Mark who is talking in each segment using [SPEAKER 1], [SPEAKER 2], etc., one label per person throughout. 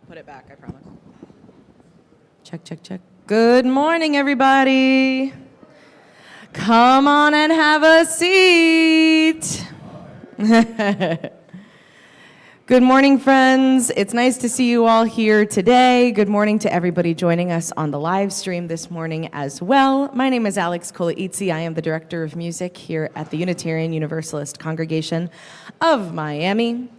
[SPEAKER 1] put it back, I promise.
[SPEAKER 2] Check, check, check. Good morning, everybody. Come on and have a seat. Good morning, friends. It's nice to see you all here today. Good morning to everybody joining us on the live stream this morning as well. My name is Alex Kolaitzi. I am the Director of Music here at the Unitarian Universalist Congregation of Miami.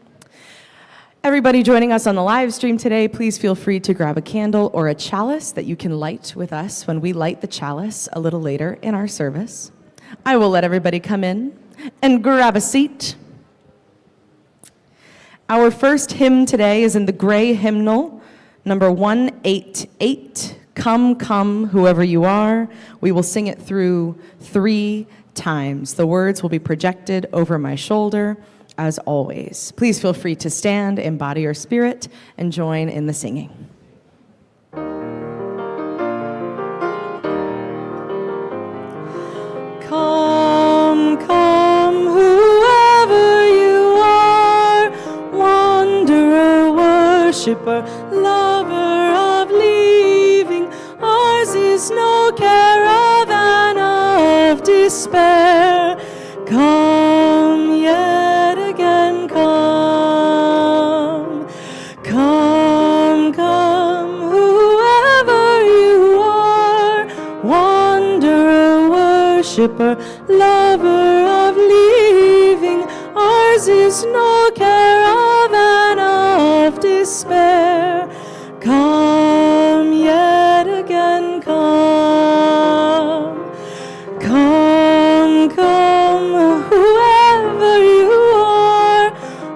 [SPEAKER 2] Everybody joining us on the live stream today, please feel free to grab a candle or a chalice that you can light with us when we light the chalice a little later in our service. I will let everybody come in and grab a seat. Our first hymn today is in the gray hymnal, number 188, Come, Come, Whoever You Are. We will sing it through 3 times. The words will be projected over my shoulder, as always. Please feel free to stand, embody your spirit, and join in the singing. Come, come, whoever you are, wanderer, worshiper, lover of leaving. Ours is no caravan of despair. Come, yet again come. Come, come, whoever you are, wanderer, worshiper, lover of leaving. Ours is no caravan of despair. Come, yet again come. Come, come, whoever you are,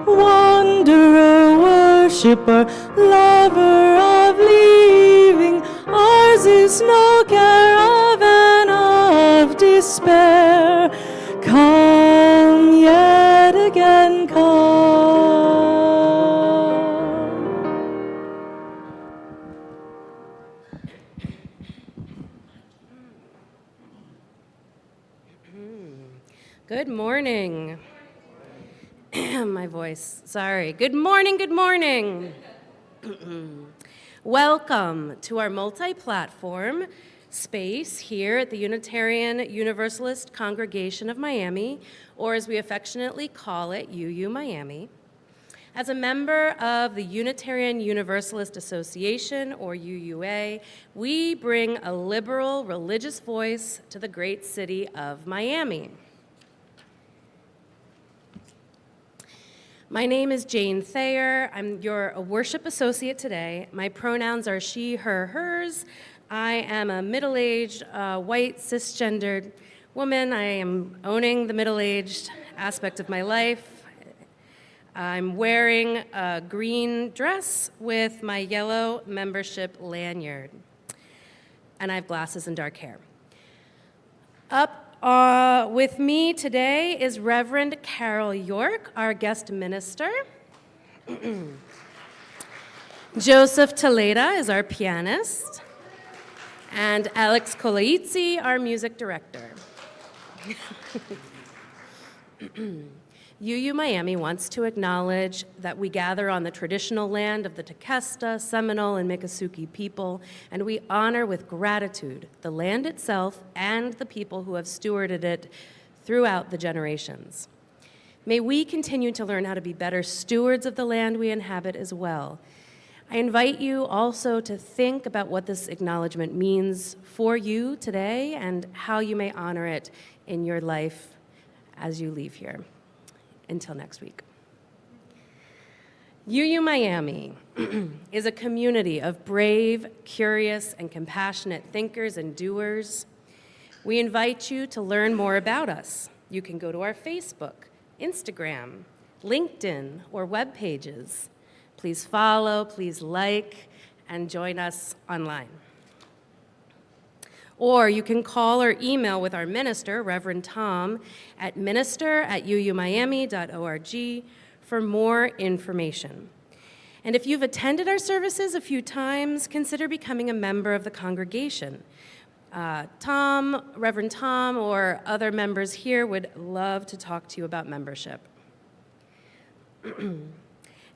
[SPEAKER 2] wanderer, worshiper, lover of leaving. Ours is no caravan of despair. Come, yet again come.
[SPEAKER 3] Good morning. My voice, sorry. Good morning, good morning. Welcome to our multi-platform space here at the Unitarian Universalist Congregation of Miami, or as we affectionately call it, UU Miami. As a member of the Unitarian Universalist Association, or UUA, we bring a liberal religious voice to the great city of Miami. My name is Jane Thayer. I'm your worship associate today. My pronouns are she, her, hers. I am a middle-aged, white, cisgendered woman. I am owning the middle-aged aspect of my life. I'm wearing a green dress with my yellow membership lanyard. And I have glasses and dark hair. Up with me today is Reverend Carole Yorke, our guest minister. Joseph Taleda is our pianist. And Alex Kolaitzi, our music director. UU Miami wants to acknowledge that we gather on the traditional land of the Tequesta, Seminole, and Miccosukee people, and we honor with gratitude the land itself and the people who have stewarded it throughout the generations. May we continue to learn how to be better stewards of the land we inhabit as well. I invite you also to think about what this acknowledgement means for you today and how you may honor it in your life as you leave here. Until next week. UU Miami is a community of brave, curious, and compassionate thinkers and doers. We invite you to learn more about us. You can go to our Facebook, Instagram, LinkedIn, or web pages. Please follow, please like, and join us online. Or you can call or email with our minister, Reverend Tom, at minister@uumiami.org for more information. And if you've attended our services a few times, consider becoming a member of the congregation. Reverend Tom, or other members here would love to talk to you about membership.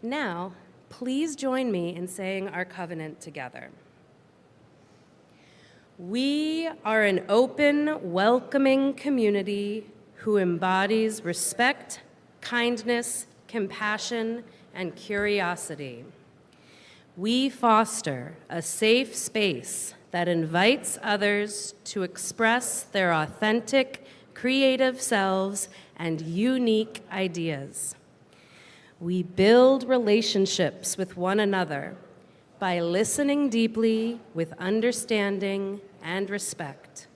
[SPEAKER 3] Now, please join me in saying our covenant together. We are an open, welcoming community who embodies respect, kindness, compassion, and curiosity. We foster a safe space that invites others to express their authentic, creative selves and unique ideas. We build relationships with one another by listening deeply with understanding and respect.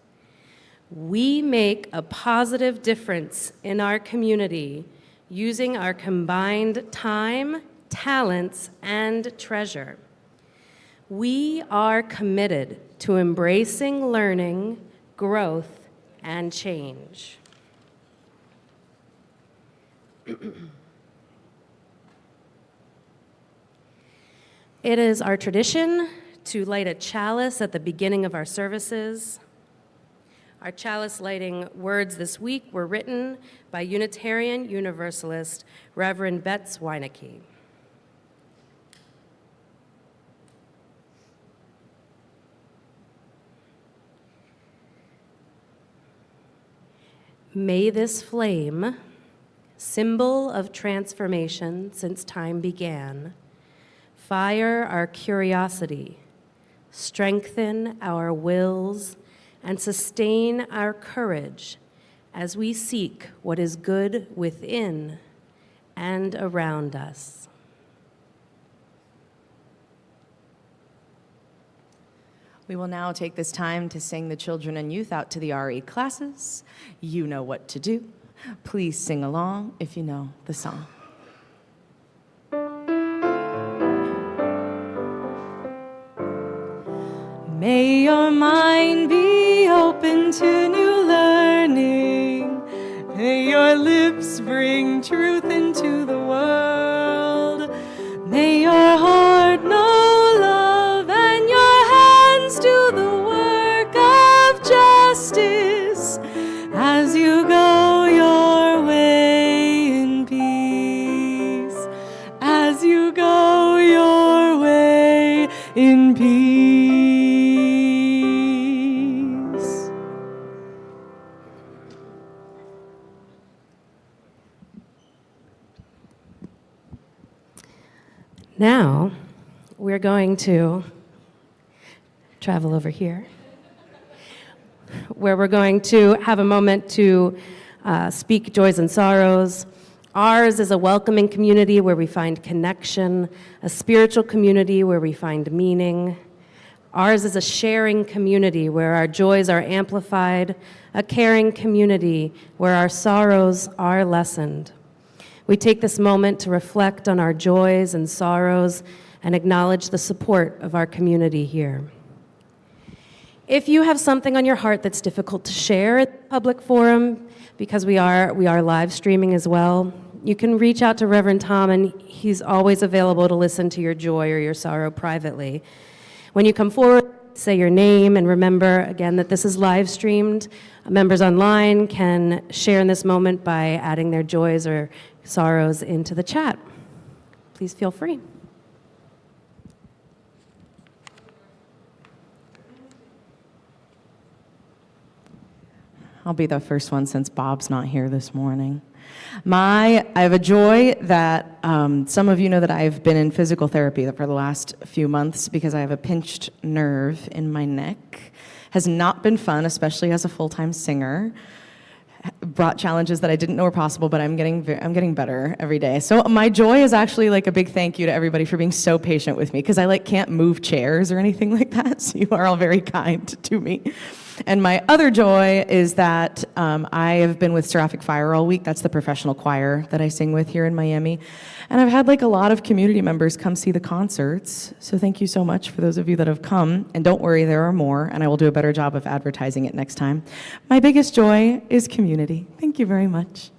[SPEAKER 3] We make a positive difference in our community using our combined time, talents, and treasure. We are committed to embracing learning, growth, and change. It is our tradition to light a chalice at the beginning of our services. Our chalice lighting words this week were written by Unitarian Universalist Reverend Betts Weinecke. May this flame, symbol of transformation since time began, fire our curiosity, strengthen our wills, and sustain our courage as we seek what is good within and around us.
[SPEAKER 2] We will now take this time to sing the children and youth out to the RE classes. You know what to do. Please sing along if you know the song. May your mind be open to new learning. May your lips bring truth into the world. May your heart know love and your hands do the work of justice as you go your way in peace. As you go your way in peace.
[SPEAKER 3] Now, we're going to travel over here, where we're going to have a moment to speak joys and sorrows. Ours is a welcoming community where we find connection, a spiritual community where we find meaning. Ours is a sharing community where our joys are amplified, a caring community where our sorrows are lessened. We take this moment to reflect on our joys and sorrows and acknowledge the support of our community here. If you have something on your heart that's difficult to share at the public forum, because we are live streaming as well, you can reach out to Reverend Tom, and he's always available to listen to your joy or your sorrow privately. When you come forward, say your name, and remember, again, that this is live streamed. Members online can share in this moment by adding their joys or sorrows into the chat. Please feel free.
[SPEAKER 2] I'll be the first one since Bob's not here this morning. I have a joy that some of you know that I've been in physical therapy for the last few months because I have a pinched nerve in my neck. Has not been fun, especially as a full-time singer. Brought challenges that I didn't know were possible, but I'm getting better every day. So my joy is actually like a big thank you to everybody for being so patient with me, because I can't move chairs or anything like that. So you are all very kind to me. And my other joy is that I have been with Seraphic Fire all week. That's the professional choir that I sing with here in Miami. And I've had a lot of community members come see the concerts. So thank you so much for those of you that have come. And don't worry, there are more, and I will do a better job of advertising it next time. My biggest joy is community. Thank you very much.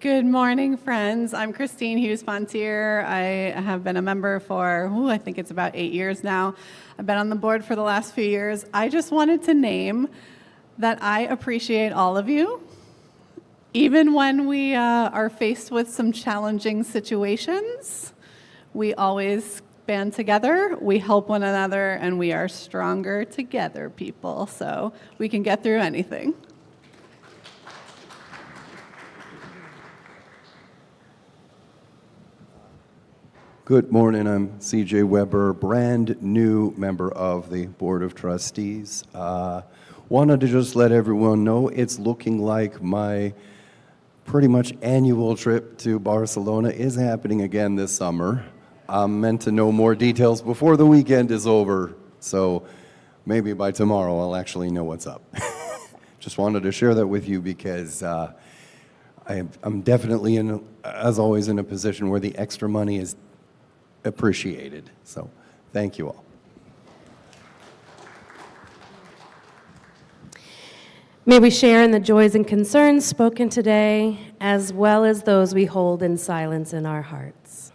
[SPEAKER 1] Good morning, friends. I'm Christine Hughes-Pontier. I have been a member for, I think it's about 8 years now. I've been on the board for the last few years. I just wanted to name that I appreciate all of you. Even when we are faced with some challenging situations, we always band together, we help one another, and we are stronger together, people. So we can get through anything.
[SPEAKER 4] Good morning, I'm CJ Weber, brand new member of the Board of Trustees. Wanted to just let everyone know it's looking like my pretty much annual trip to Barcelona is happening again this summer. I'm meant to know more details before the weekend is over, so maybe by tomorrow I'll actually know what's up. Just wanted to share that with you because I'm definitely, as always, in a position where the extra money is appreciated. So thank you all.
[SPEAKER 3] May we share in the joys and concerns spoken today, as well as those we hold in silence in our hearts.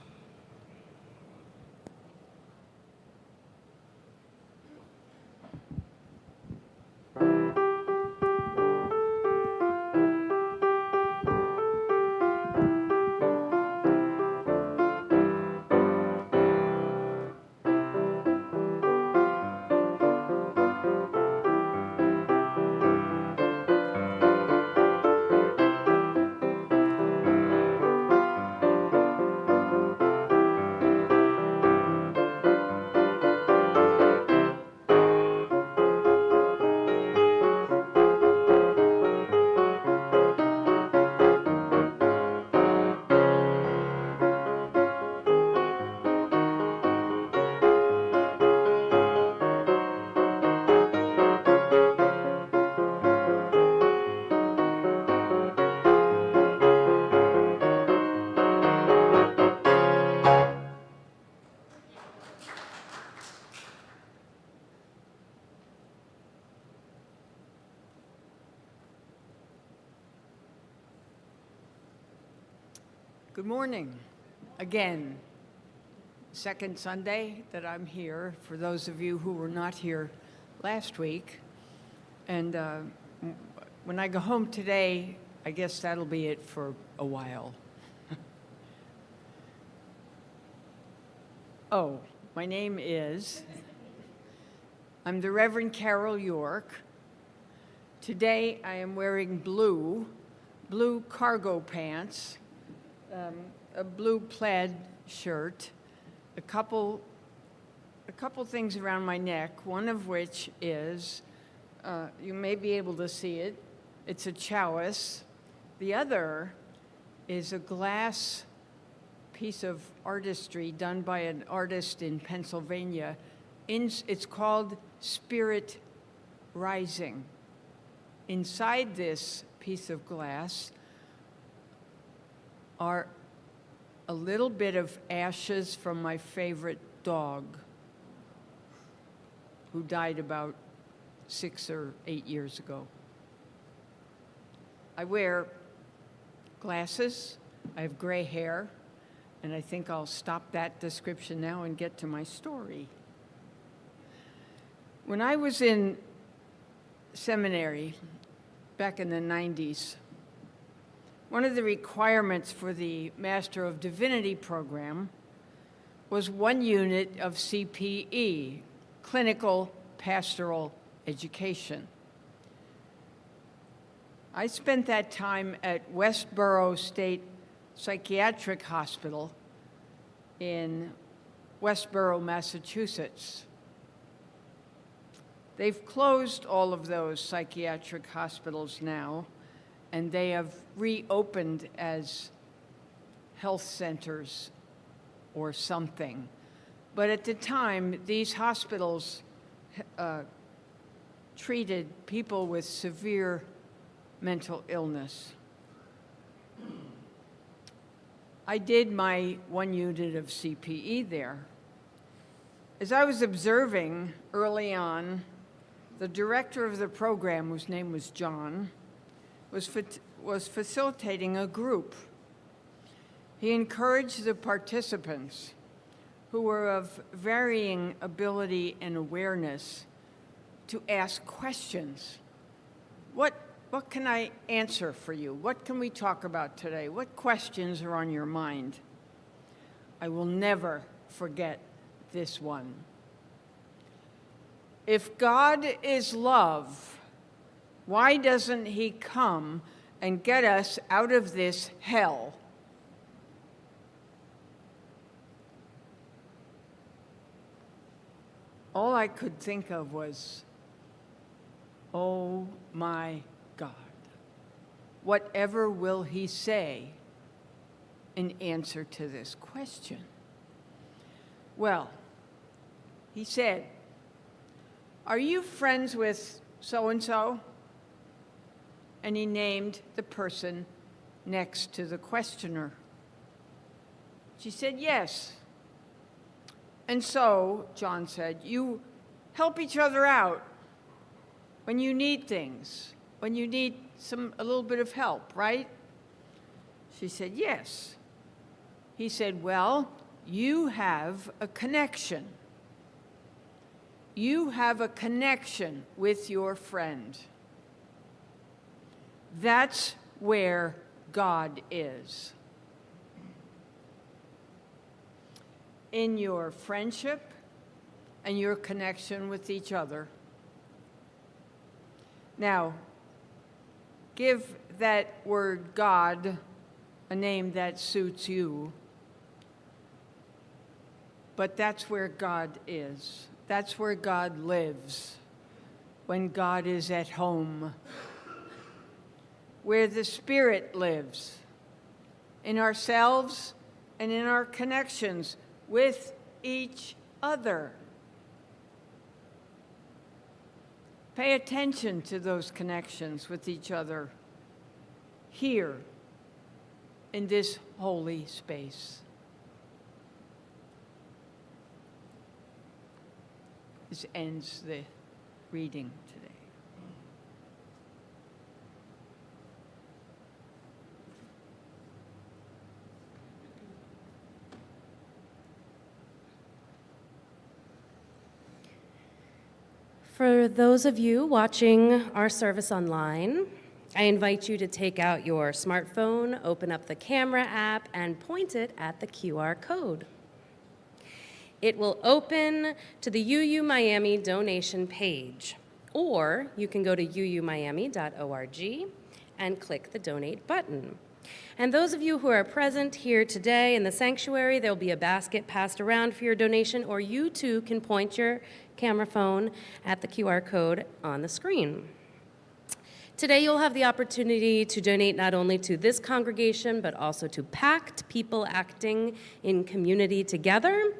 [SPEAKER 5] Good morning. Again, second Sunday that I'm here, for those of you who were not here last week. And when I go home today, I guess that'll be it for a while. Oh, my name is, I'm the Reverend Carole Yorke. Today I am wearing blue cargo pants, a blue plaid shirt, a couple things around my neck, one of which is, you may be able to see it, it's a chalice. The other is a glass piece of artistry done by an artist in Pennsylvania. It's called Spirit Rising. Inside this piece of glass are a little bit of ashes from my favorite dog, who died about 6 or 8 years ago. I wear glasses, I have gray hair, and I think I'll stop that description now and get to my story. When I was in seminary back in the 90s, one of the requirements for the Master of Divinity program was 1 unit of CPE, Clinical Pastoral Education. I spent that time at Westboro State Psychiatric Hospital in Westboro, Massachusetts. They've closed all of those psychiatric hospitals now, and they have reopened as health centers or something. But at the time, these hospitals treated people with severe mental illness. I did my 1 unit of CPE there. As I was observing early on, the director of the program, whose name was John, was facilitating a group. He encouraged the participants, who were of varying ability and awareness, to ask questions what can I answer for you? What can we talk about today? What questions are on your mind? I will never forget this one. If God is love, why doesn't he come and get us out of this hell? All I could think of was, oh my God, whatever will he say in answer to this question? Well, he said, are you friends with so-and-so? And he named the person next to the questioner. She said, yes. And so, John said, you help each other out when you need things, when you need a little bit of help, right? She said, yes. He said, well, you have a connection. You have a connection with your friend. That's where God is. In your friendship and your connection with each other. Now, give that word God a name that suits you. But that's where God is. That's where God lives, when God is at home. Where the Spirit lives, in ourselves and in our connections with each other. Pay attention to those connections with each other here in this holy space. This ends the reading today.
[SPEAKER 3] For those of you watching our service online, I invite you to take out your smartphone, open up the camera app, and point it at the QR code. It will open to the UU Miami donation page, or you can go to uumiami.org and click the donate button. And those of you who are present here today in the sanctuary, there will be a basket passed around for your donation, or you too can point your camera phone at the QR code on the screen. Today you'll have the opportunity to donate not only to this congregation, but also to PACT, People Acting in Community Together.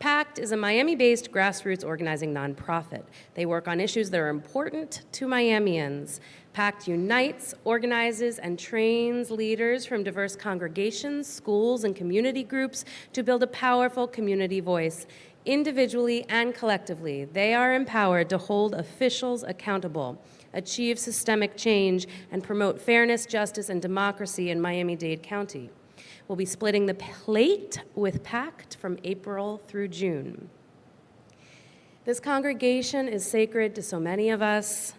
[SPEAKER 3] PACT is a Miami-based grassroots organizing nonprofit. They work on issues that are important to Miamians. PACT unites, organizes, and trains leaders from diverse congregations, schools, and community groups to build a powerful community voice. Individually and collectively, they are empowered to hold officials accountable, achieve systemic change, and promote fairness, justice, and democracy in Miami-Dade County. We'll be splitting the plate with PACT from April through June. This congregation is sacred to so many of us,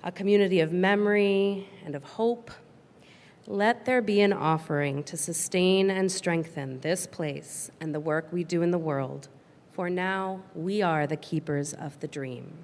[SPEAKER 3] a community of memory and of hope. Let there be an offering to sustain and strengthen this place and the work we do in the world, for now we are the keepers of the dream.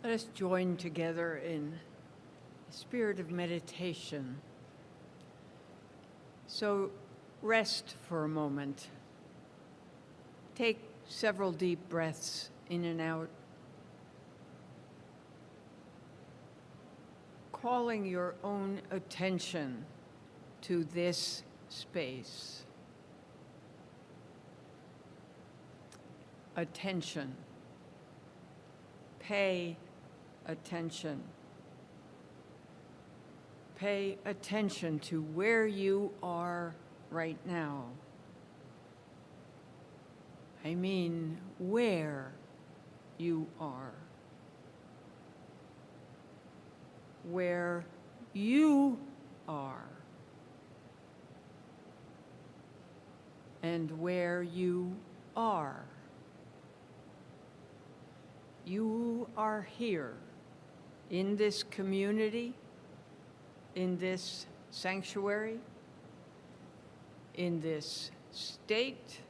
[SPEAKER 5] Let us join together in a spirit of meditation. So rest for a moment. Take several deep breaths in and out, calling your own attention to this space. Attention. Pay attention. Pay attention to where you are right now. I mean, where you are. Where you are. And where you are. You are here in this community, in this sanctuary, in this state,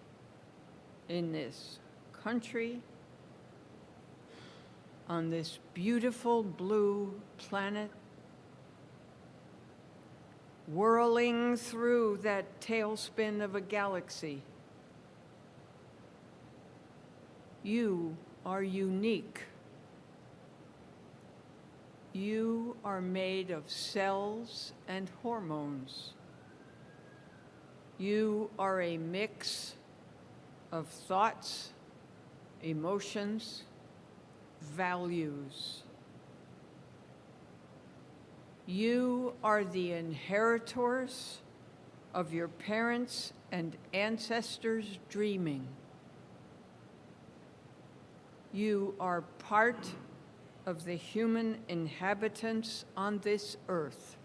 [SPEAKER 5] in this country, on this beautiful blue planet, whirling through that tailspin of a galaxy. You are unique. You are made of cells and hormones. You are a mix of thoughts, emotions, values. You are the inheritors of your parents' and ancestors' dreaming. You are part of the human inhabitants on this earth.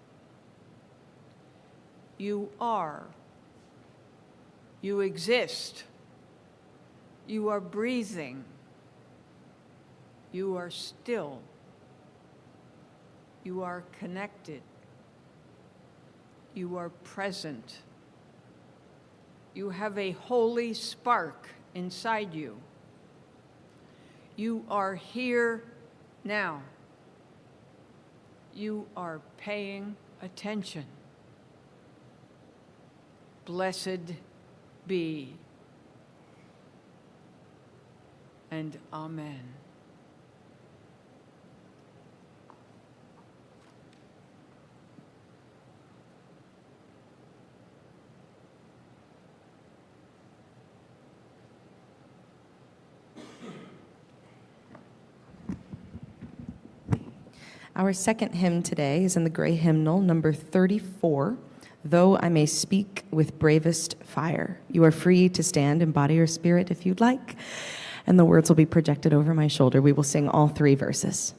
[SPEAKER 5] You are. You exist. You are breathing. You are still. You are connected. You are present. You have a holy spark inside you. You are here now. You are paying attention. Blessed be. And amen.
[SPEAKER 2] Our second hymn today is in the gray hymnal, number 34, Though I May Speak with Bravest Fire. You are free to stand in body or spirit if you'd like, and the words will be projected over my shoulder. We will sing all three verses.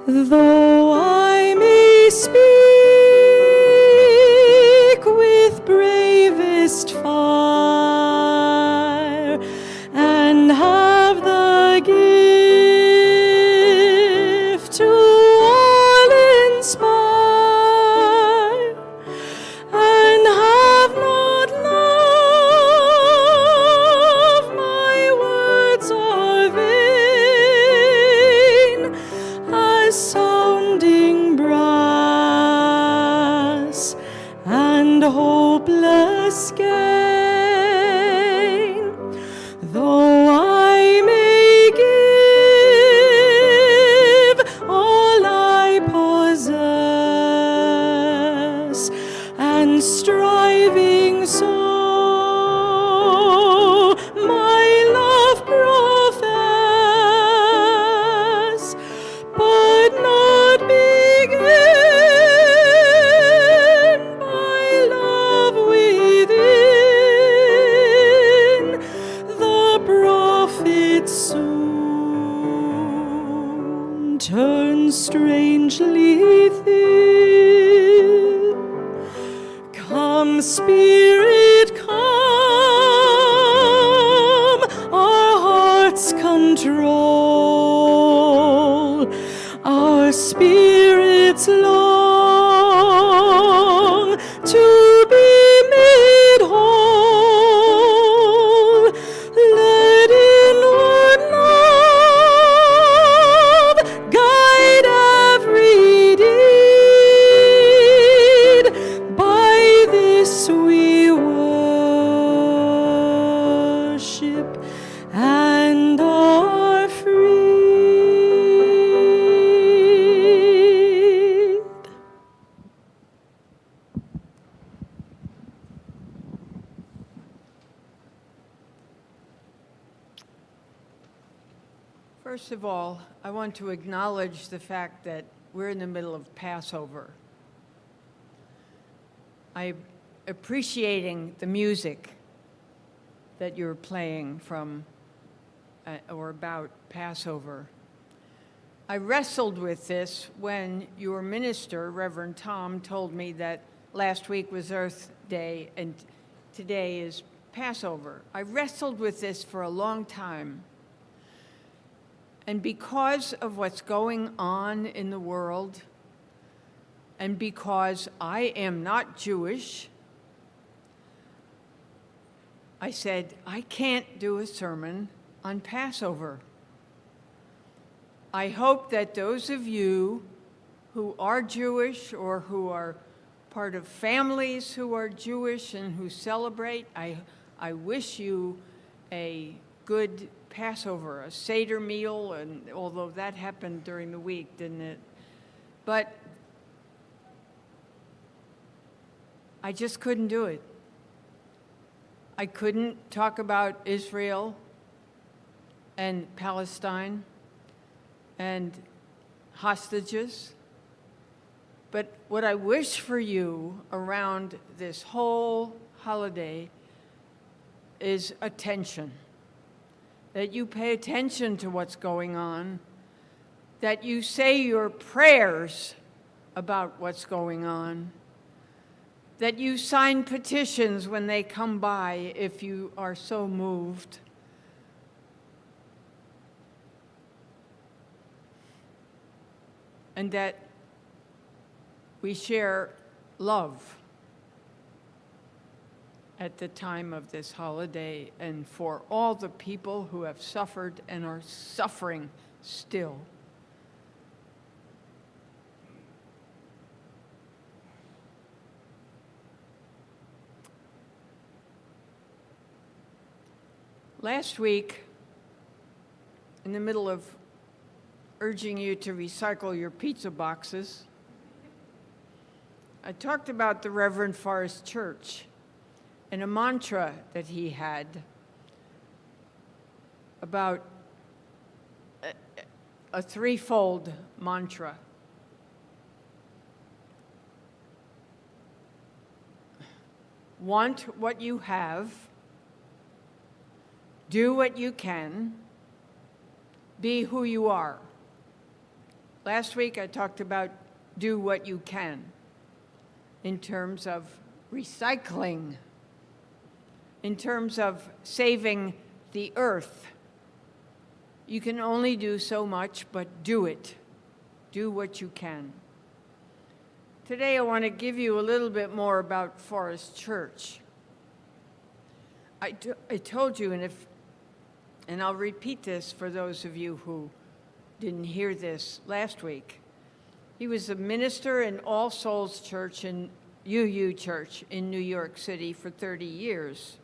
[SPEAKER 2] Though I may speak with bravest fire and have the gift to all inspire and have not love, my words are vain as sounding brass and hopeless gain. Though I may give all I possess and striving so my love profess, but not begin by love within, the prophet soon turns strangely thin. Come, Spirit, come, our hearts control, our spirits long
[SPEAKER 5] First of all, I want to acknowledge the fact that we're in the middle of Passover. I'm appreciating the music that you're playing from or about Passover. I wrestled with this when your minister, Reverend Tom, told me that last week was Earth Day and today is Passover. I wrestled with this for a long time. And because of what's going on in the world, and because I am not Jewish, I said, I can't do a sermon on Passover. I hope that those of you who are Jewish or who are part of families who are Jewish and who celebrate, I wish you a good Passover, a Seder meal, and although that happened during the week, didn't it? But I just couldn't do it. I couldn't talk about Israel and Palestine and hostages. But what I wish for you around this whole holiday is attention. That you pay attention to what's going on, that you say your prayers about what's going on, that you sign petitions when they come by if you are so moved. And that we share love at the time of this holiday and for all the people who have suffered and are suffering still. Last week, in the middle of urging you to recycle your pizza boxes, I talked about the Reverend Forrest Church and a mantra that he had about a threefold mantra. Want what you have, do what you can, be who you are. Last week I talked about do what you can in terms of recycling, in terms of saving the earth. You can only do so much, but do it. Do what you can. Today I want to give you a little bit more about Forest Church. I told you, and I'll repeat this for those of you who didn't hear this last week. He was a minister in All Souls Church and UU Church in New York City for 30 years.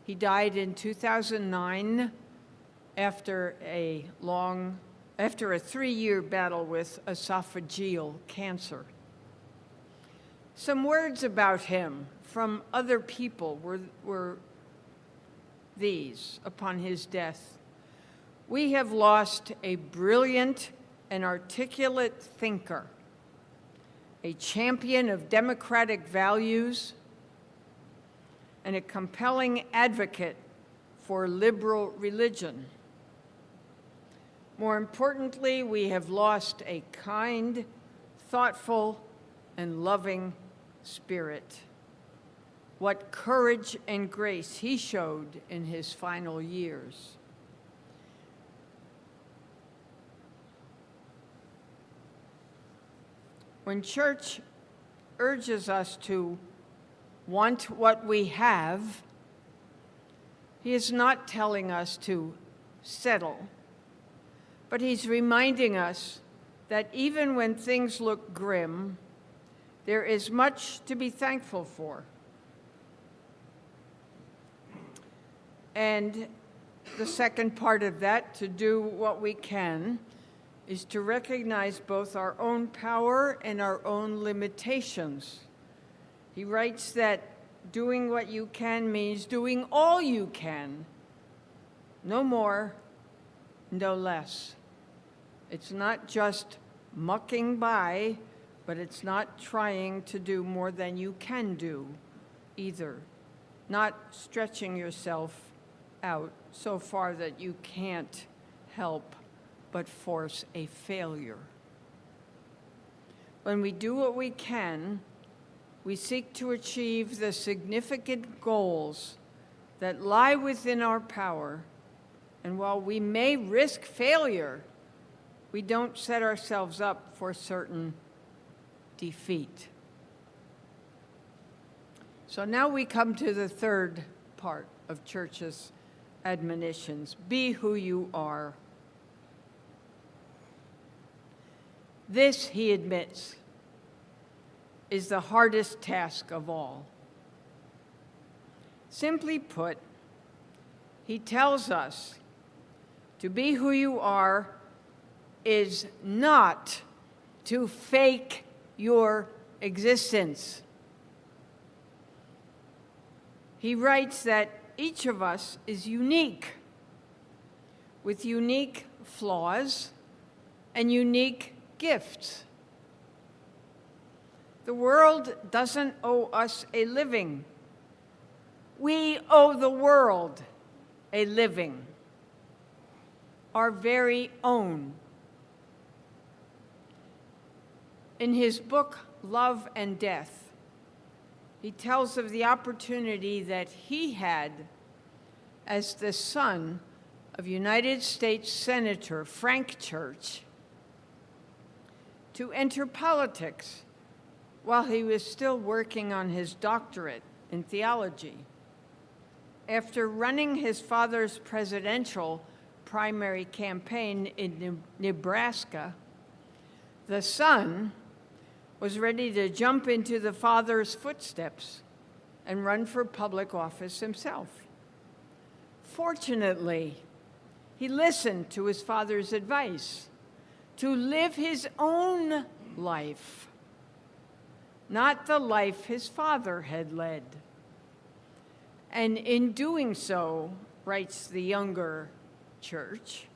[SPEAKER 5] He died in 2009 after a 3-year battle with esophageal cancer. Some words about him from other people were these upon his death. We have lost a brilliant and articulate thinker, a champion of democratic values, and a compelling advocate for liberal religion. More importantly, we have lost a kind, thoughtful, and loving spirit. What courage and grace he showed in his final years. When church urges us to want what we have, he is not telling us to settle, but he's reminding us that even when things look grim, there is much to be thankful for. And the second part of that, to do what we can, is to recognize both our own power and our own limitations. He writes that doing what you can means doing all you can. No more, no less. It's not just mucking by, but it's not trying to do more than you can do either. Not stretching yourself out so far that you can't help but force a failure. When we do what we can, we seek to achieve the significant goals that lie within our power, and while we may risk failure, we don't set ourselves up for certain defeat. So now we come to the third part of Church's admonitions. Be who you are. This, he admits, is the hardest task of all. Simply put, he tells us to be who you are is not to fake your existence. He writes that each of us is unique, with unique flaws and unique gifts. The world doesn't owe us a living. We owe the world a living, our very own. In his book, Love and Death, he tells of the opportunity that he had as the son of United States Senator Frank Church to enter politics while he was still working on his doctorate in theology. After running his father's presidential primary campaign in Nebraska, the son was ready to jump into the father's footsteps and run for public office himself. Fortunately, he listened to his father's advice to live his own life, not the life his father had led. And in doing so, writes the younger Church,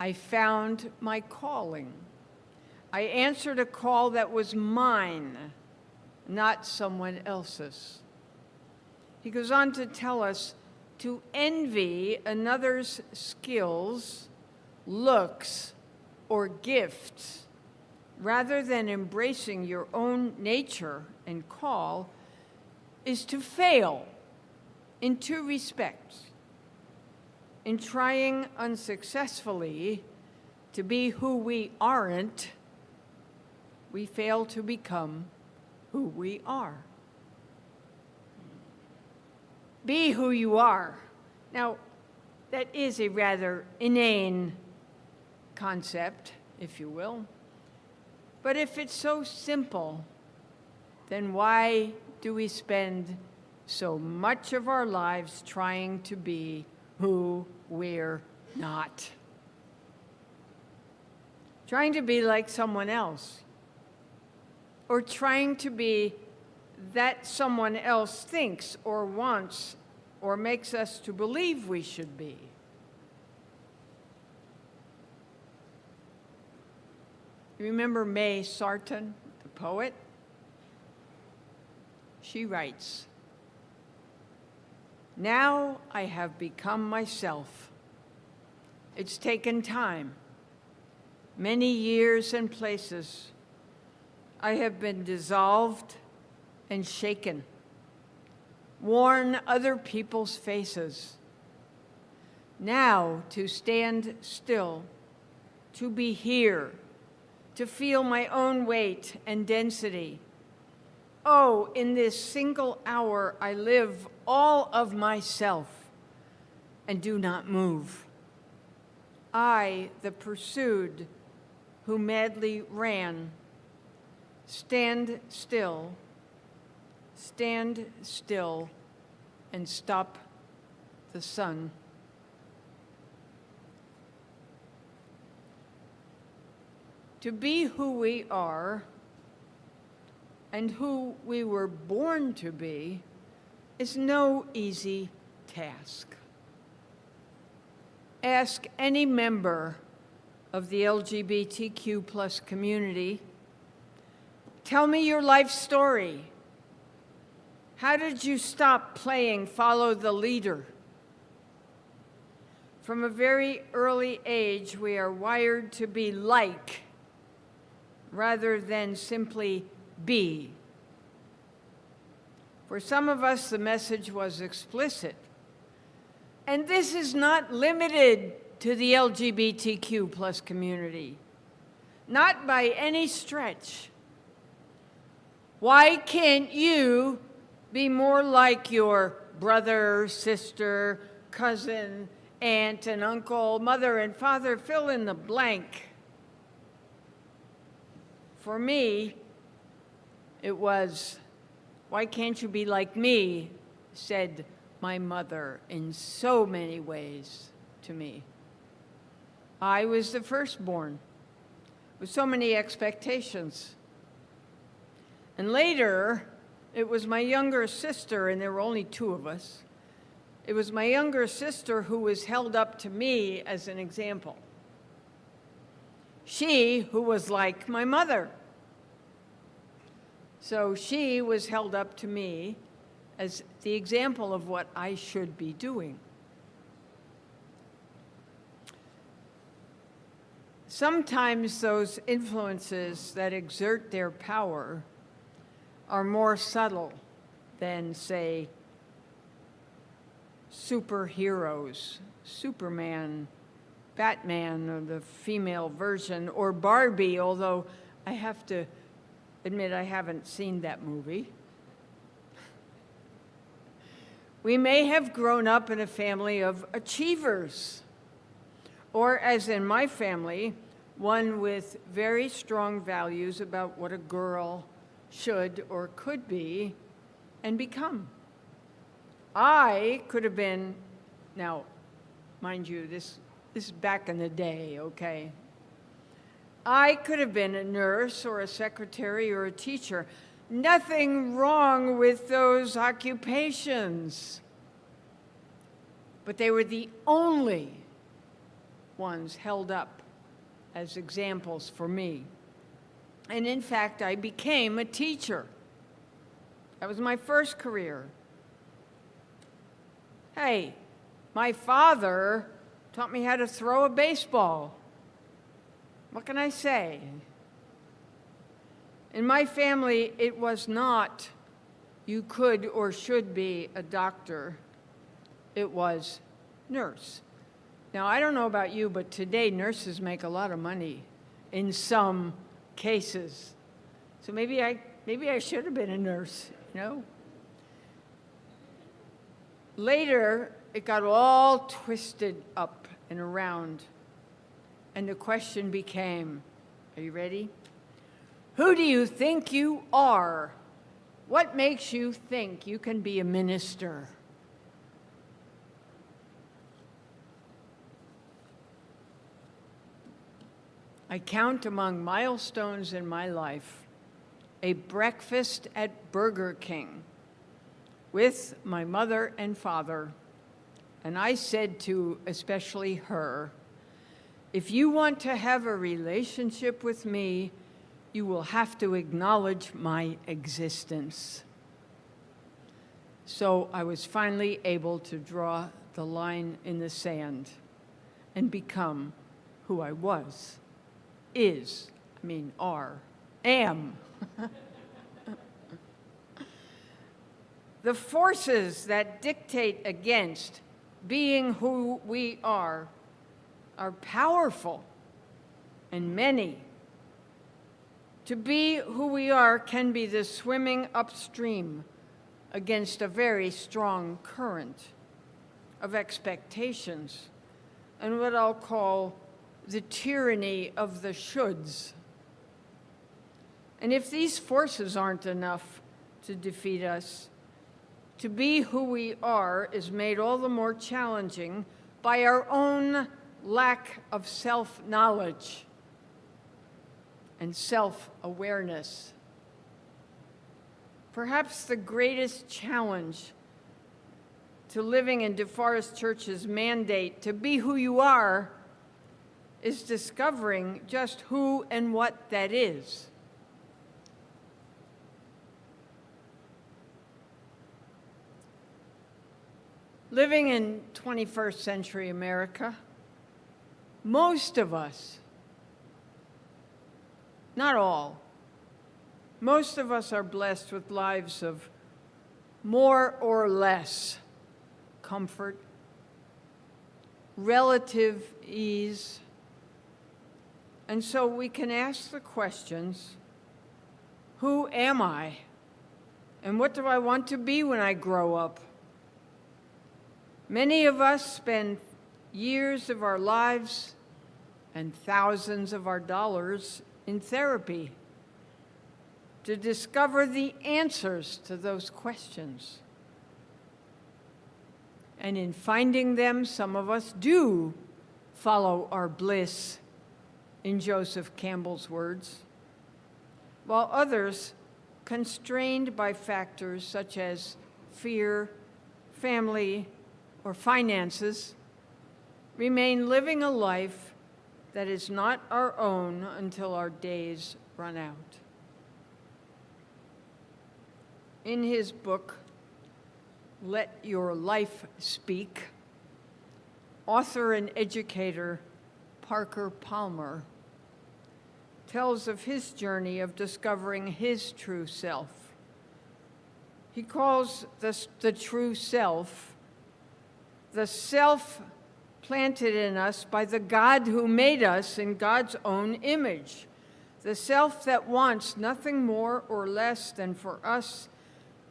[SPEAKER 5] I found my calling. I answered a call that was mine, not someone else's. He goes on to tell us to envy another's skills, looks, or gifts, rather than embracing your own nature and call, is to fail in two respects. In trying unsuccessfully to be who we aren't, we fail to become who we are. Be who you are. Now, that is a rather inane concept, if you will. But if it's so simple, then why do we spend so much of our lives trying to be who we're not? Trying to be like someone else, or trying to be that someone else thinks or wants or makes us to believe we should be. You remember May Sarton, the poet? She writes, "Now I have become myself. It's taken time, many years and places. I have been dissolved and shaken, worn other people's faces. Now to stand still, to be here, to feel my own weight and density. Oh, in this single hour I live all of myself and do not move. I, the pursued, who madly ran, stand still and stop the sun." To be who we are and who we were born to be is no easy task. ask any member of the LGBTQ plus community, tell me your life story. How did you stop playing follow the leader? From a very early age, we are wired to be like rather than simply be. For some of us, the message was explicit. And this is not limited to the LGBTQ plus community, not by any stretch. Why can't you be more like your brother, sister, cousin, aunt and uncle, mother and father, fill in the blank? For me, it was, why can't you be like me, said my mother in so many ways to me. I was the firstborn with so many expectations. And later, it was my younger sister, and there were only two of us. It was my younger sister who was held up to me as an example. She, who was like my mother. So she was held up to me as the example of what I should be doing. Sometimes those influences that exert their power are more subtle than, say, superheroes, Superman, Batman, or the female version, or Barbie, although I have to admit I haven't seen that movie. We may have grown up in a family of achievers, or as in my family, one with very strong values about what a girl should or could be and become. I could have been, now, mind you, this is back in the day, okay? I could have been a nurse or a secretary or a teacher. Nothing wrong with those occupations. But they were the only ones held up as examples for me. And in fact, I became a teacher. That was my first career. Hey, my father taught me how to throw a baseball. What can I say? In my family, it was not you could or should be a doctor. It was nurse. Now, I don't know about you, but today nurses make a lot of money in some cases. So maybe I should have been a nurse, you know? Later, it got all twisted up and around, and the question became, are you ready? Who do you think you are? What makes you think you can be a minister? I count among milestones in my life a breakfast at Burger King with my mother and father. And I said to especially her, if you want to have a relationship with me, you will have to acknowledge my existence. So I was finally able to draw the line in the sand and become who I was. Am. The forces that dictate against being who we are powerful and many. To be who we are can be the swimming upstream against a very strong current of expectations and what I'll call the tyranny of the shoulds. And if these forces aren't enough to defeat us, to be who we are is made all the more challenging by our own lack of self-knowledge and self-awareness. Perhaps the greatest challenge to living in DeForest Church's mandate to be who you are is discovering just who and what that is. Living in 21st century America, most of us, not all, most of us are blessed with lives of more or less comfort, relative ease, and so we can ask the questions, who am I? And what do I want to be when I grow up? Many of us spend years of our lives and thousands of our dollars in therapy to discover the answers to those questions. And in finding them, some of us do follow our bliss, in Joseph Campbell's words, while others, constrained by factors such as fear, family, or finances, remain living a life that is not our own until our days run out. In his book, Let Your Life Speak, author and educator Parker Palmer tells of his journey of discovering his true self. He calls the true self the self planted in us by the God who made us in God's own image, the self that wants nothing more or less than for us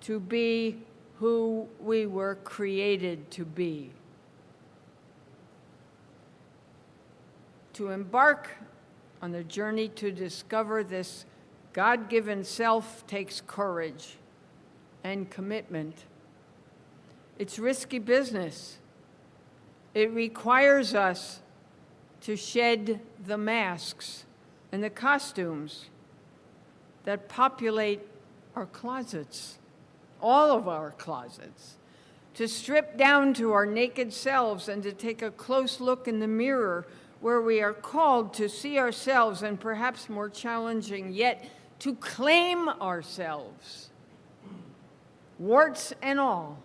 [SPEAKER 5] to be who we were created to be. To embark on the journey to discover this God-given self takes courage and commitment. It's risky business. It requires us to shed the masks and the costumes that populate our closets, all of our closets, to strip down to our naked selves and to take a close look in the mirror where we are called to see ourselves, and perhaps more challenging yet, to claim ourselves, warts and all.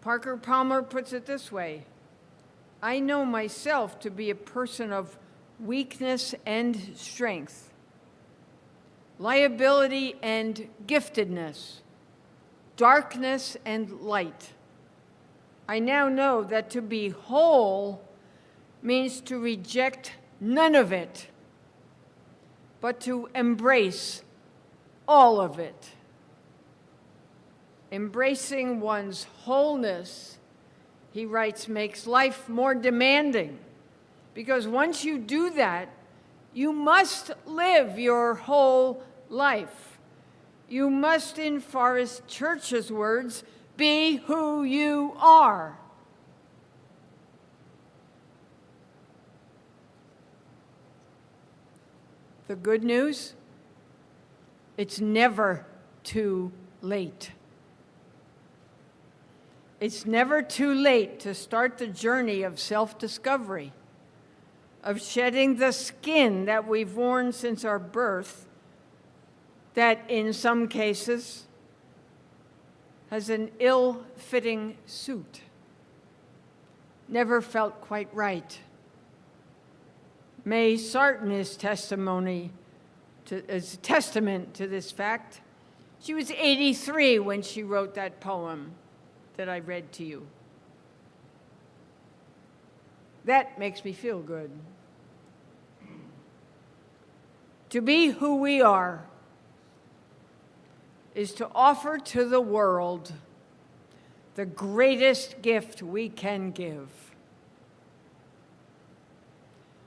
[SPEAKER 5] Parker Palmer puts it this way: I know myself to be a person of weakness and strength, liability and giftedness, darkness and light. I now know that to be whole means to reject none of it, but to embrace all of it. Embracing one's wholeness, he writes, makes life more demanding, because once you do that, you must live your whole life. You must, in Forrest Church's words, be who you are. The good news? It's never too late. It's never too late to start the journey of self-discovery, of shedding the skin that we've worn since our birth, that in some cases has an ill-fitting suit, never felt quite right. May Sarton is testament to this fact. She was 83 when she wrote that poem that I read to you. That makes me feel good. To be who we are is to offer to the world the greatest gift we can give.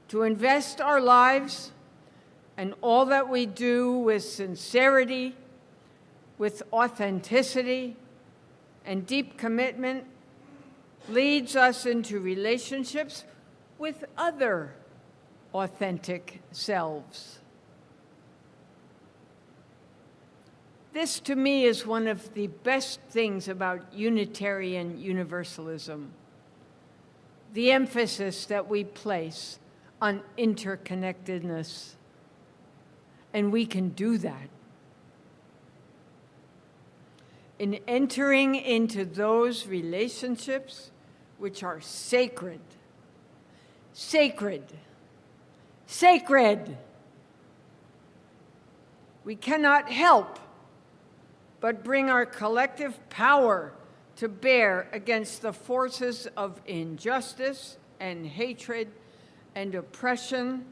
[SPEAKER 5] To invest our lives and all that we do with sincerity, with authenticity, and deep commitment leads us into relationships with other authentic selves. This, to me, is one of the best things about Unitarian Universalism. The emphasis that we place on interconnectedness. And we can do that. In entering into those relationships which are sacred, sacred, sacred. We cannot help but bring our collective power to bear against the forces of injustice and hatred and oppression.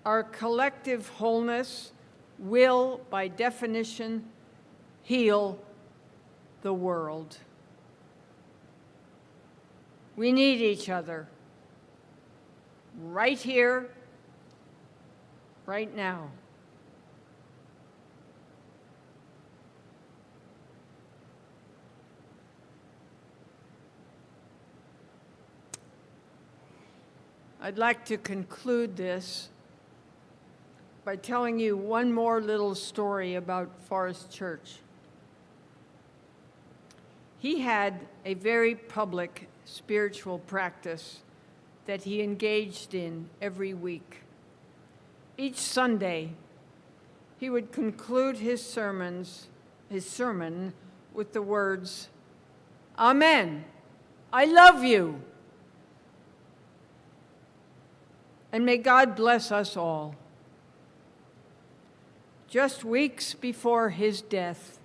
[SPEAKER 5] Our collective wholeness will, by definition, heal the world. We need each other right here, right now. I'd like to conclude this by telling you one more little story about Forest Church. He had a very public spiritual practice that he engaged in every week. Each Sunday, he would conclude his sermon with the words, "Amen, I love you." And may God bless us all. Just weeks before his death,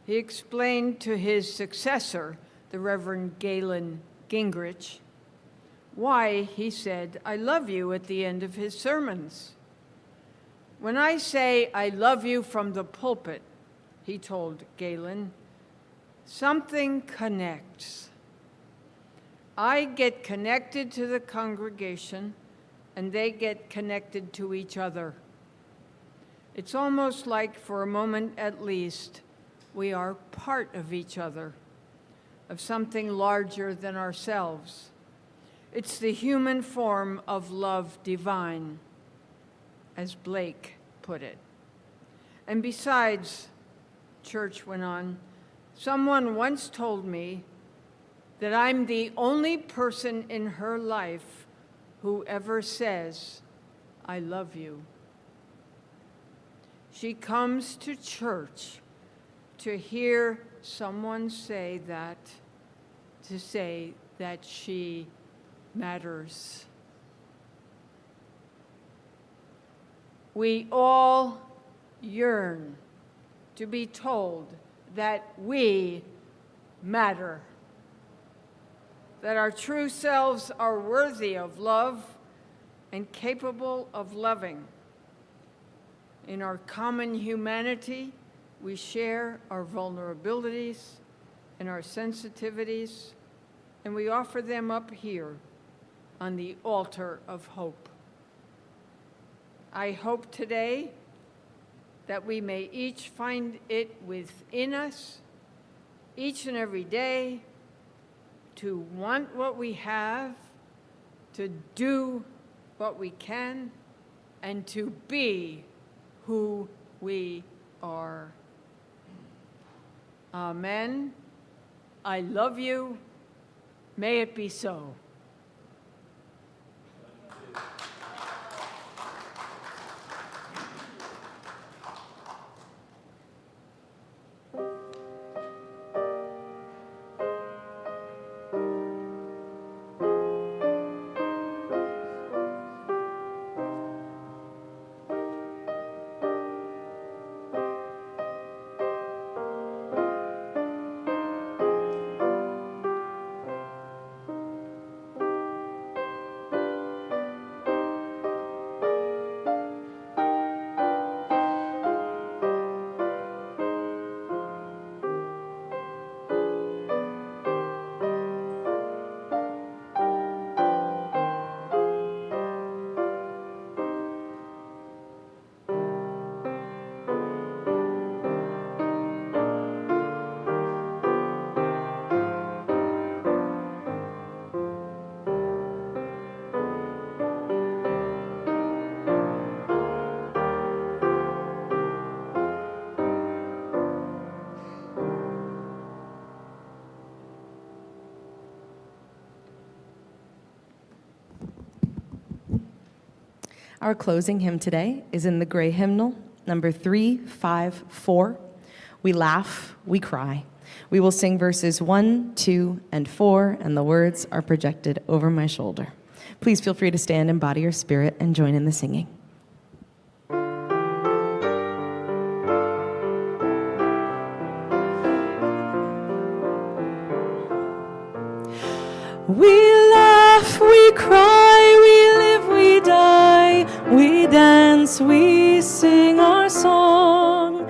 [SPEAKER 5] he explained to his successor, the Reverend Galen Gingrich, why he said, "I love you" at the end of his sermons. "When I say I love you from the pulpit," he told Galen, "something connects. I get connected to the congregation, and they get connected to each other. It's almost like, for a moment at least, we are part of each other, of something larger than ourselves. It's the human form of love divine," as Blake put it. "And besides," Church went on, "someone once told me that I'm the only person in her life who ever says, 'I love you.' She comes to church to hear someone say that, to say that she matters." We all yearn to be told that we matter, that our true selves are worthy of love and capable of loving. In our common humanity, we share our vulnerabilities and our sensitivities, and we offer them up here on the altar of hope. I hope today that we may each find it within us, each and every day, to want what we have, to do what we can, and to be who we are. Amen. I love you. May it be so.
[SPEAKER 2] Our closing hymn today is in the gray hymnal, number 354. We laugh, we cry. We will sing verses 1, 2, and 4, and the words are projected over my shoulder. Please feel free to stand in body or spirit and join in the singing. We laugh, we cry, we live, we die, we dance, we sing our song.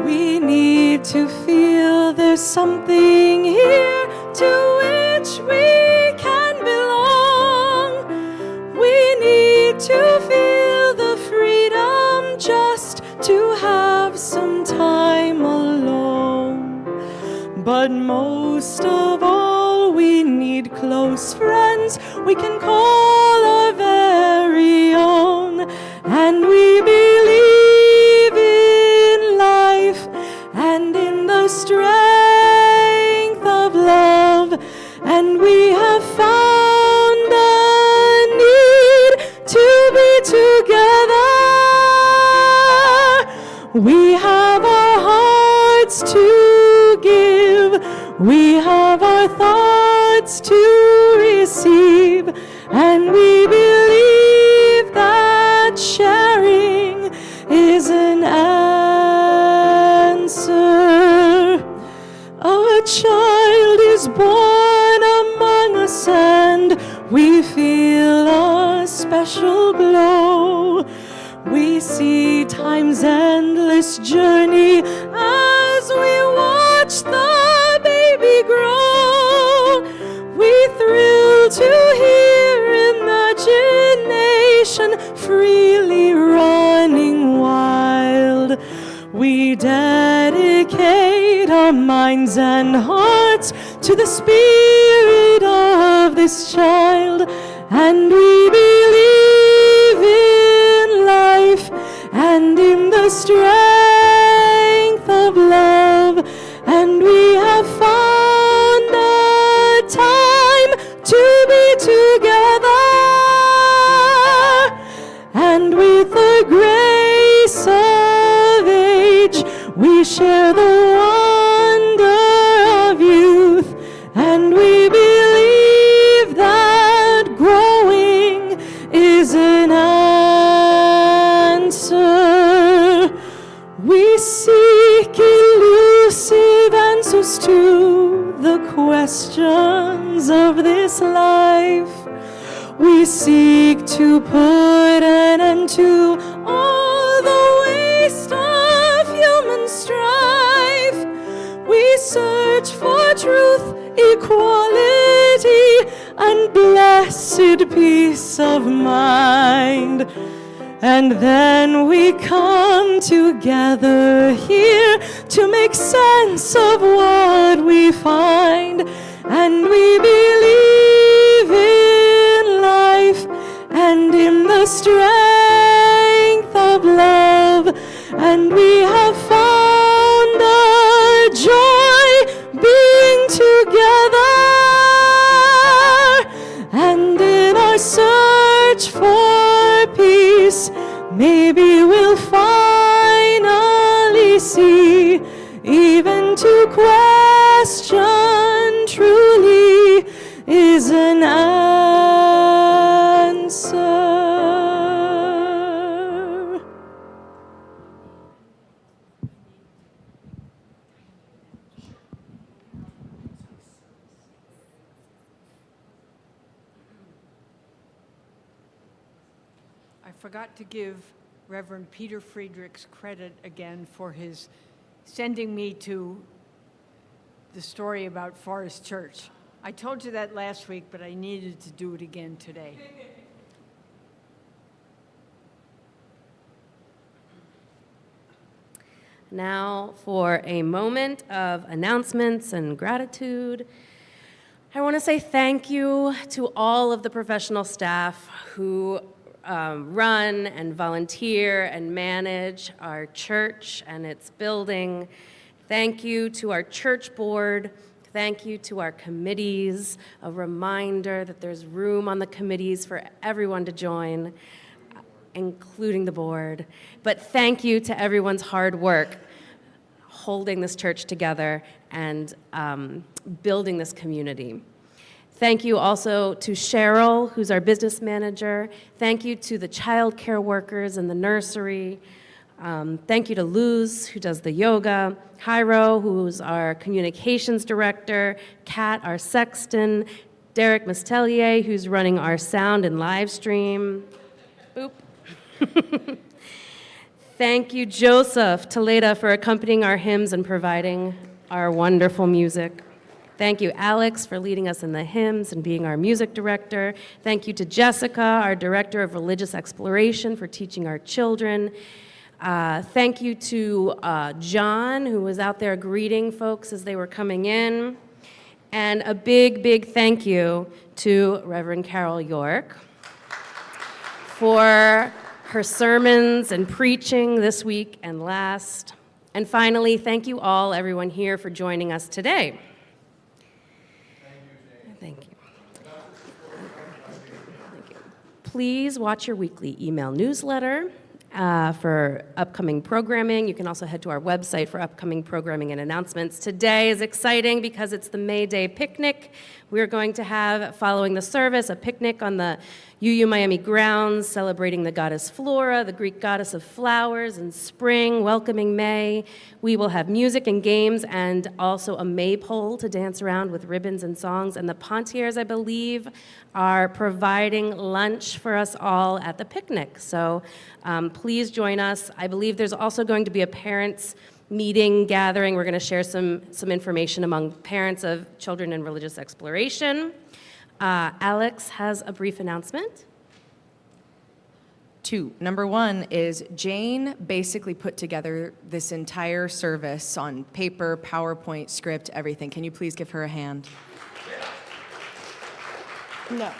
[SPEAKER 2] We need to feel there's something here to which we can belong. We need to feel the freedom just to have some time alone. But most of all, we need close friends we can call our very own. And we believe in life and in the strength of love. And we have found a need to be together. We have our hearts to give. We have our thoughts to receive, and we believe that sharing is an answer. A child is born among us, and we feel a special glow. We see time's endless journey as we watch the baby grow. We thrill to hear imagination freely running wild. We dedicate our minds and hearts to the spirit of this child, and we believe in life and in the strength of love. And we have found a time to be together, and with the grace of age we share the wonder of youth. And we believe that growing is an answer. We seek elusive answers to the questions of this life. We seek to put an end to all the waste of human strife. We search for truth, equality, and blessed peace of mind. And then we come together here to make sense of what we find. And we believe in life and in the strength of love. And we have found a joy being together. And in our search for peace, maybe we'll finally see, even to question truly is an answer.
[SPEAKER 5] I forgot to give Reverend Peter Friedrichs credit again for his sending me to the story about Forest Church. I told you that last week, but I needed to do it again today.
[SPEAKER 3] Now for a moment of announcements and gratitude. I want to say thank you to all of the professional staff who run and volunteer and manage our church and its building. Thank you to our church board. Thank you to our committees. A reminder that there's room on the committees for everyone to join. including the board. But thank you to everyone's hard work holding this church together and building this community. Thank you also to Cheryl, who's our business manager. Thank you to the child care workers in the nursery. Thank you to Luz, who does the yoga, Jairo, who's our communications director, Kat, our sexton, Derek Mestelier, who's running our sound and live stream. Boop. Thank you, Joseph Toledo, for accompanying our hymns and providing our wonderful music. Thank you, Alex, for leading us in the hymns and being our music director. Thank you to Jessica, our director of religious exploration, for teaching our children. Thank you to John, who was out there greeting folks as they were coming in. And a big, big thank you to Reverend Carole Yorke for her sermons and preaching this week and last. And finally, thank you all, everyone here, for joining us today. Thank you. Thank you. Please watch your weekly email newsletter for upcoming programming. You can also head to our website for upcoming programming and announcements. Today is exciting because it's the May Day picnic. We're going to have, following the service, a picnic on the UU Miami grounds, celebrating the goddess Flora, the Greek goddess of flowers and spring, welcoming May. We will have music and games and also a maypole to dance around with ribbons and songs. And the Pontiers, I believe, are providing lunch for us all at the picnic. So please join us. I believe there's also going to be a parents' meeting, gathering. We're going to share some information among parents of children in religious exploration. Alex has a brief announcement.
[SPEAKER 2] 2. Number 1 is Jane basically put together this entire service on paper, PowerPoint, script, everything. Can you please give her a hand? No.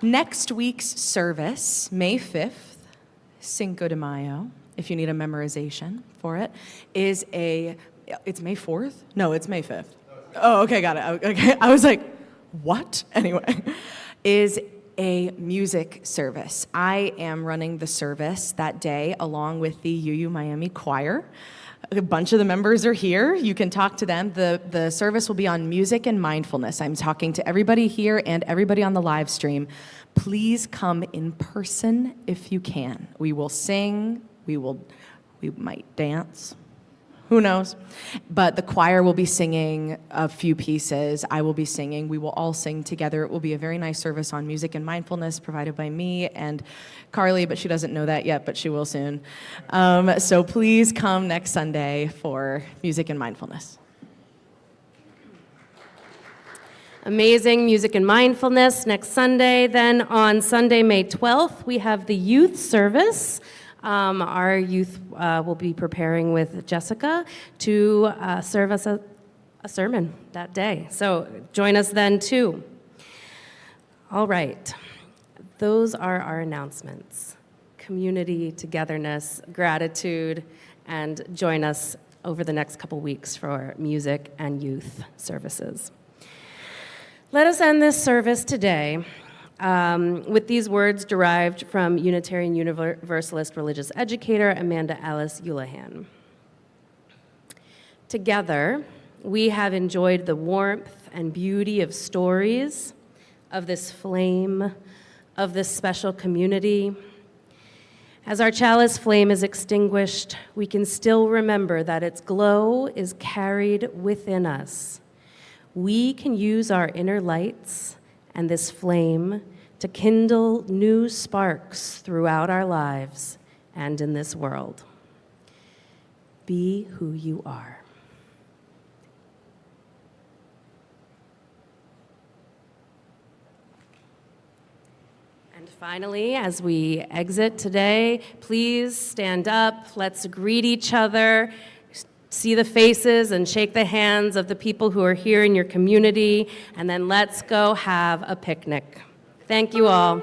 [SPEAKER 2] Next week's service, May 5th, Cinco de Mayo, if you need a memorization for it, it's May 4th? No, it's May 5th. Oh, okay, got it. Okay, I was like, what? Anyway, is a music service. I am running the service that day along with the UU Miami Choir. A bunch of the members are here. You can talk to them. The service will be on music and mindfulness. I'm talking to everybody here and everybody on the live stream. Please come in person if you can. We will sing. We might dance. Who knows? But the choir will be singing a few pieces. I will be singing. We will all sing together. It will be a very nice service on music and mindfulness provided by me and Carly, but she doesn't know that yet, but she will soon. So please come next Sunday for music and mindfulness.
[SPEAKER 3] Amazing music and mindfulness next Sunday. Then on Sunday, May 12th, we have the youth service. Our youth will be preparing with Jessica to serve us a sermon that day. So join us then too. All right. Those are our announcements. Community, togetherness, gratitude, and join us over the next couple weeks for music and youth services. Let us end this service today with these words derived from Unitarian Universalist religious educator Amanda Alice Houlihan. Together, we have enjoyed the warmth and beauty of stories, of this flame, of this special community. As our chalice flame is extinguished, we can still remember that its glow is carried within us. We can use our inner lights and this flame to kindle new sparks throughout our lives and in this world. Be who you are. And finally, as we exit today, please stand up. Let's greet each other. See the faces and shake the hands of the people who are here in your community, and then let's go have a picnic. Thank you all.